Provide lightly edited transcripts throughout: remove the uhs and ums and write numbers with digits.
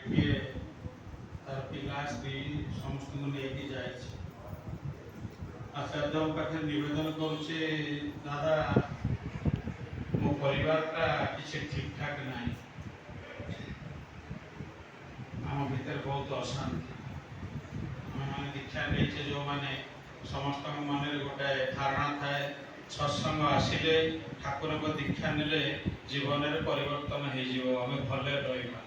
ଟିକେ ତାର ପିଲା ସ୍ତ୍ରୀ ସମସ୍ତଙ୍କୁ ନେଇକି ଯାଇଛି। ଆଚାର୍ଯ୍ୟଙ୍କ ପାଖରେ ନିବେଦନ କରୁଛି, ଦାଦା ମୋ ପରିବାରଟା କିଛି ଠିକ୍ ଠାକ୍ ନାହିଁ, ଆମ ଭିତରେ ବହୁତ ଅଶାନ୍ତି। ଆମେମାନେ ଦୀକ୍ଷା ନେଇଛେ ଯେଉଁମାନେ, ସମସ୍ତଙ୍କ ମନରେ ଗୋଟାଏ ଧାରଣା ଥାଏ ସତ୍ସଙ୍ଗ ଆସିଲେ, ଠାକୁରଙ୍କ ଦୀକ୍ଷା ନେଲେ ଜୀବନରେ ପରିବର୍ତ୍ତନ ହେଇଯିବ, ଆମେ ଭଲରେ ରହିବା।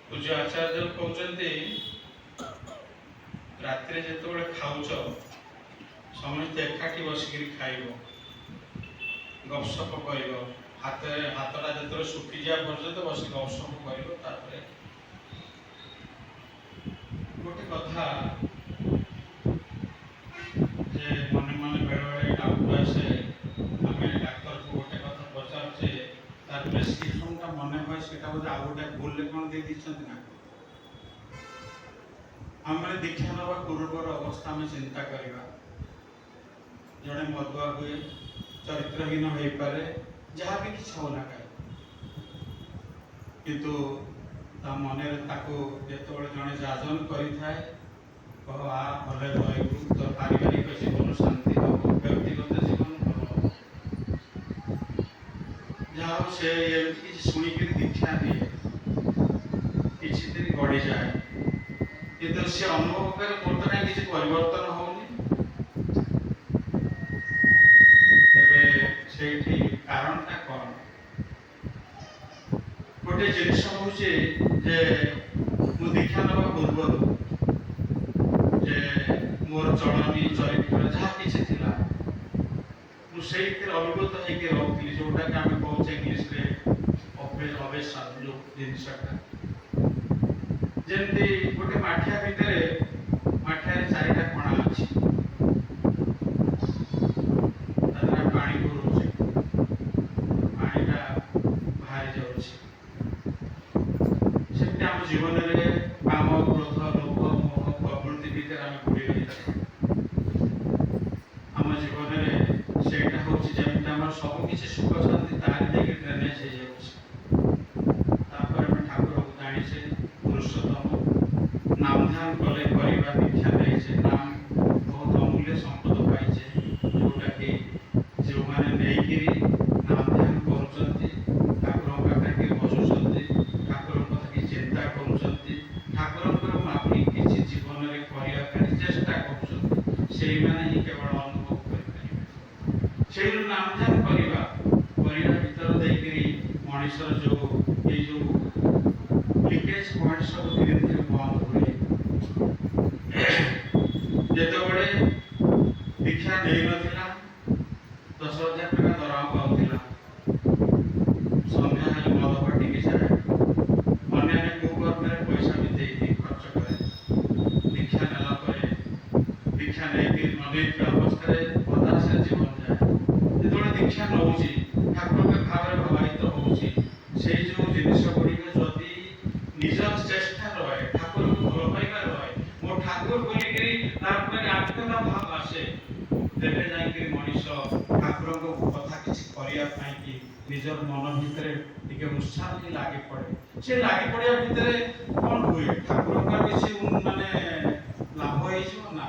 ପୂଜ୍ୟ ଆଚାର୍ଯ୍ୟ କହୁଛନ୍ତି, ରାତିରେ ଯେତେବେଳେ ଖାଉଛ ସମସ୍ତେ ଏକାଠି ବସିକିରି ଖାଇବ, ଗପସପ କରିବ, ହାତଟା ଯେତେବେଳେ ଶୁଖିଯିବା ପର୍ଯ୍ୟନ୍ତ ବସି ଗପସପ କରିବ। ତାପରେ ଗୋଟେ କଥା ଯେ ମନେ ମନେ ବେଳେବେଳେ ଡାଉଟ୍ ଆସେ, ଆମେ ଡାକ୍ତରକୁ ଗୋଟେ କଥା ପଚାରୁଛେ, ତାର ପ୍ରେସ୍କ୍ରିପସନଟା ମନେ ହୁଏ ସେଟା ବୋଧେ ଆଉ ଗୋଟେ ଭୁଲରେ କ'ଣ ଦେଇ ଦେଇଛନ୍ତି ନା। ଆମେ ଦୀକ୍ଷା ନେବା ପୂର୍ବର ଅବସ୍ଥା ଆମେ ଚିନ୍ତା କରିବା। ଜଣେ ମଦୁଆ ହୁଏ, ଚରିତ୍ରହୀନ ହେଇପାରେ, ଯାହା ବି କିଛି ହଉ ନା କାହିଁ, କିନ୍ତୁ ତା ମନରେ ତାକୁ ଯେତେବେଳେ ଜଣେ ଯାଜନ କରିଥାଏ, କହ ଆ ଭଲରେ ରହିବୁ, ତୋ ପାରିବାରିକ ଜୀବନ ଶାନ୍ତି ହେବ, ବ୍ୟକ୍ତିଗତ ଜୀବନ ଭଲ ହେବ। ଯାହା ହଉ ସେ ଏମିତି କିଛି ଶୁଣିକିରି ଦୀକ୍ଷା ଦିଏ, କିଛି ଦିନ ଗଡ଼ିଯାଏ, କିନ୍ତୁ ସେ ଅନୁଭବ କରେ ମୋର ତ କାହିଁ କିଛି ପରିବର୍ତ୍ତନ ହଉନି। ତେବେ ସେଇଠି କାରଣଟା କ'ଣ? ଗୋଟେ ଜିନିଷ ହଉଛି ଯେ ମୁଁ ଦୀକ୍ଷା ନେବା ପୂର୍ବରୁ ଯେ ମୋର ଚଳନୀ ଚରିତ୍ର ଯାହା କିଛି ଥିଲା, ମୁଁ ସେଇଥିରେ ଅଭିଭୂତ ହେଇକି ରହୁଥିଲି, ଯୋଉଟାକି ଆମେ କହୁଛେ ଇଂଲିଶରେ ଅବେସନ, ଯୋଉ ଜିନିଷଟା। ଯେମିତି ଗୋଟେ ମାଠିଆ ଭିତରେ, ମାଠିଆରେ 4ଟା କଣା ଅଛି, ତା ଦ୍ୱାରା ପାଣି ପୁରଉଛି, ପାଣିଟା ବାହାରି ଯାଉଛି। ସେମିତି ଆମ ଜୀବନରେ କାମ, କ୍ରୋଧ, ଲୋଭ, ମୋହ, ପ୍ରବୃତ୍ତି ଭିତରେ ଆମେ ବୁଡ଼ି ରହିଛେ। ଆମ ଜୀବନରେ ସେଇଟା ହଉଛି ଯେମିତି ଆମର ସବୁ କିଛି ସୁଖ ଶାନ୍ତି ତାରି ଦେଇକି ଡ୍ରେନେଜ ହେଇଯାଉଛି। ତାପରେ ଆମେ ଠାକୁରଙ୍କୁ ଜାଣିଛେ ପୁରୁଷୋତ୍ତମ, ନାମ ଧ୍ୟାନ କଲେ କରିବା, ଦୀକ୍ଷା ନେଇଛେ, ନାମ ବହୁତ ଅମୂଲ୍ୟ ସମ୍ପଦ ପାଇଛେ, ଯୋଉଟାକି ଯେଉଁମାନେ ନେଇକିରି ନାମ ଧ୍ୟାନ କରୁଛନ୍ତି, ଠାକୁରଙ୍କ ପାଖରେ ବସୁଛନ୍ତି, ଠାକୁରଙ୍କ କଥା କିଛି ଚିନ୍ତା କରୁଛନ୍ତି, ଠାକୁରଙ୍କର ମାଫି କିଛି ଜୀବନରେ କରିବା ପାଇଁ ଚେଷ୍ଟା କରୁଛନ୍ତି, ସେଇମାନେ ହିଁ କେବଳ ଅନୁଭବ କରିପାରିବେ। ସେଇ ନାମ ଧ୍ୟାନ କରିବା ଭିତର ଦେଇକିରି ମଣିଷର ଯୋଉ ଏଇ ଯୋଉ ଲିକେଜ ପଏଣ୍ଟ ସବୁ ଧୀରେ ଧୀରେ ବନ୍ଦ ହୁଏ। ଯେତେବେଳେ ଦୀକ୍ଷା ନେଇନଥିଲା, 10,000 ଟଙ୍କା ଦରମା ପାଉଥିଲା, ସନ୍ଧ୍ୟା ହେଲେ ମଦ ପାଟିକି ଯାଏ, ଅନ୍ୟାନ୍ୟ କୁକର୍ମରେ ପଇସା ବି ଦେଇ ଖର୍ଚ୍ଚ କରେ। ଦୀକ୍ଷା ନେଲା ପରେ, ଦୀକ୍ଷା ନେଇକି ନନେଇଥିବା ଅବସ୍ଥାରେ ହତାଶରେ ଜୀବନ ଯାଏ। ଯେତେବେଳେ ଦୀକ୍ଷା ନେଉଛି, ଠାକୁରଙ୍କ ଭାବରେ ପ୍ରଭାବିତ ହେଉଛି, ସେଇ ଯେଉଁ ଜିନିଷ ଗୁଡ଼ିକ ଯଦି ନିଜ ଚେଷ୍ଟା ରହେ, ଠାକୁରଙ୍କୁ ଭଲ ପାଇବା ରହେ, ମୋ ଠାକୁର ବୋଲିକିରି ତାର ଉପରେ ଆତ୍ମୀୟତା ଭାବ ଆସେ, ତେବେ ଯାଇକି ମଣିଷ ଠାକୁରଙ୍କ କଥା କିଛି କରିବା ପାଇଁ କି ନିଜର ମନ ଭିତରେ ଟିକେ ଉତ୍ସାହ ହିଁ ଲାଗି ପଡ଼େ। ସେ ଲାଗି ପଡ଼ିବା ଭିତରେ କ'ଣ ହୁଏ? ଠାକୁରଙ୍କର କିଛି ମାନେ ଲାଭ ହେଇଯିବ ନା,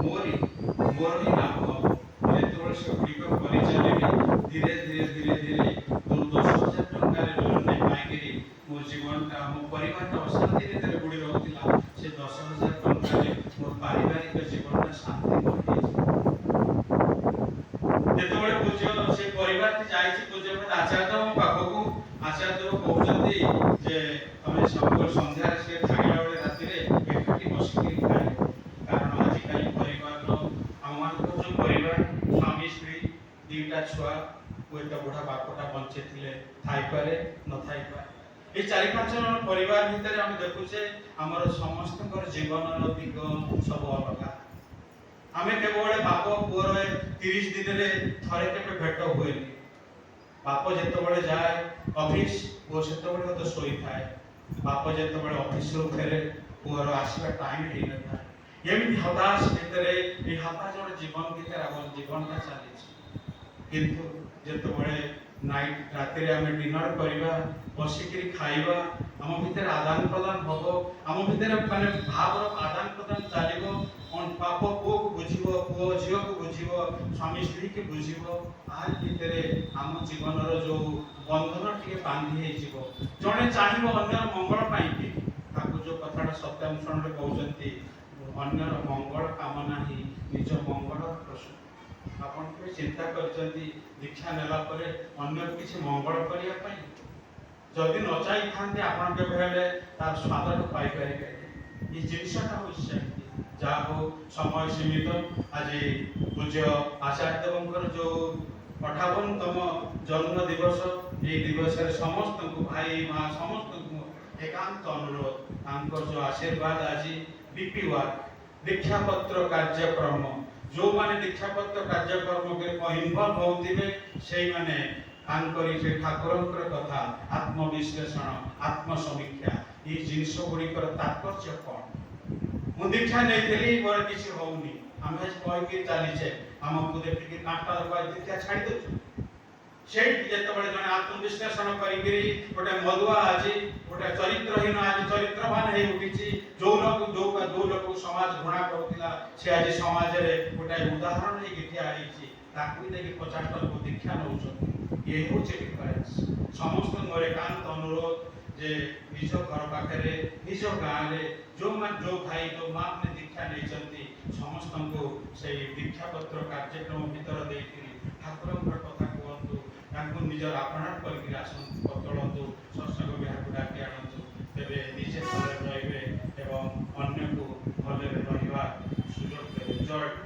ମୋର ହିଁ ଲାଭ ହେବ। ଯେତେବେଳେ ସେଗୁଡ଼ିକ କରିଚାଲିବି, ଧୀରେ ଧୀରେ ଧୀରେ ଧୀରେ ଯୋଉ 10,000 ଟଙ୍କାରେ ଲୋନ୍ ପାଇକିରି ମୋ ଜୀବନଟା, ମୋ ପରିବାରଟା ଅଶାନ୍ତି ଭିତରେ ବୁଡ଼ି ରହୁଥିଲା, ସେ 10,000 ଟଙ୍କାରେ ମୋ ପାରିବାରିକ ଜୀବନଟା ଶାନ୍ତିମୟ ହେଇଯିବ। ଯେତେବେଳେ ପୂଜ୍ୟ ସେ ପରିବାରଟି ଯାଇଛି ପୂଜ୍ୟପାଦ ଆଚାର୍ଯ୍ୟଙ୍କ ପାଖକୁ, ଆଚାର୍ଯ୍ୟ କହୁଛନ୍ତି ଯେ ତମେ ସବୁବେଳେ ସନ୍ଧ୍ୟାରେ ସେ ଖାଇଲା ବେଳେ ରାତିରେ ଏକାଠି ବସିକିରି ଖାଇବ। କାରଣ ଆଜିକାଲି ପରିବାରର, ଆମମାନଙ୍କର ଯୋଉ ପରିବାର, ସ୍ୱାମୀ ସ୍ତ୍ରୀ, 2ଟା ଛୁଆ, ହୁଏତ ବୁଢ଼ା ବାପଟା ବଞ୍ଚିଥିଲେ ଥାଇପାରେ, ନଥାଇପାରେ। এই 4-5 ଜଣ ପରିବାର ଭିତରେ ଆମେ ଦେଖୁଛେ ଆମର ସମସ୍ତଙ୍କର ଜୀବନର ଦିଗ ସବୁ ଅଲଗା। ଆମେ କେବଳ ବାପ ପୁଅର 30 ଦିନରେ ଥରେ କେବେ ଭେଟ ହୁଏନି। ବାପ ଯେତେବେଳେ ଯାଏ ଅଫିସ, ପୁଅ ସେତେବେଳେ ତ ଶୋଇଥାଏ। ବାପ ଯେତେବେଳେ ଅଫିସରୁ ଫେରେ, ପୁଅର ଆସିବା ଟାଇମ ହେଇନଥାଏ। ଏମିତି ହତାଶ ଭିତରେ, এই হতাশ ଜଣ ଜୀବନ ଭିତରେ ଆମ ଜୀବନଟା ଚାଲିଛି। କିନ୍ତୁ ଯେତେବେଳେ नाइट राति आम डिनर करवा बसिक खाइबा आम भितर आदान प्रदान हम आम भितर माने भाव आदान प्रदान चलो बाप पुओ को बुझ पुओ झी को बुझ स्वामी स्त्री के बुझ आज भितर आम जीवन जो बंधन टे बांधि जड़े चाहिए अन्य मंगल पाई जो कथा सत्यानुसरण कहते अन्यर मंगल कामना ही निज मंगल प्रसूत आपन के चिंता करचंती दीक्षा नेला परे अन्य किसी मंगल करिया पाई जदि न चाहि थांते आपन के भेले तार स्वाद पाई पारे ये जिनसटा होइसे जा हो समय सीमित आज पूज्य आचार्य देवंकर जो 58तम जन्म दिवस ये दिवस समस्त को भाई माँ समस्त को एकांत अनुरोध आंकर जो आशीर्वाद आज बीपीवार दीक्षापत्र कार्यक्रम जो माने दीक्षापत्र कार्यक्रम के इनवॉल्व होउथिबे सेई माने आंकरी से ठाकुरंकर कथा आत्मविश्लेषण आत्मसमीक्षा ये जिनस गुड़िकर तात्पर्य कौन मु दीक्षा नहीं मोर किसी होउनी आम कह के चलीचे आमको देखिए नाटा दीक्षा छाड़ी दे जितेबाला जन आत्मविश्लेषण गोटे मदुआ आज गोटे चरित्रहीन आज चरित्रवान हो उठी जो लोग समाज घृणा करुला से आज समाज में गोटे उदाहरण ठिया देखिए 50 लोग दीक्षा नौ ये हूँ डिफरेन्स समस्त मोर एकांत अनुरोध जे निज घर पाखे निज गाँव में जो भाई जो माँ ने दीक्षा नहीं समस्त को से दीक्षापत्र कार्यक्रम भीतर ठाकुर कथा कहतु निजर आपणार करके आसतु बदलतु सत्संग बिहार डाकी आणतु तेरे निजे भले रे एवं अन्य को भले रहा सुजोग देवे जय।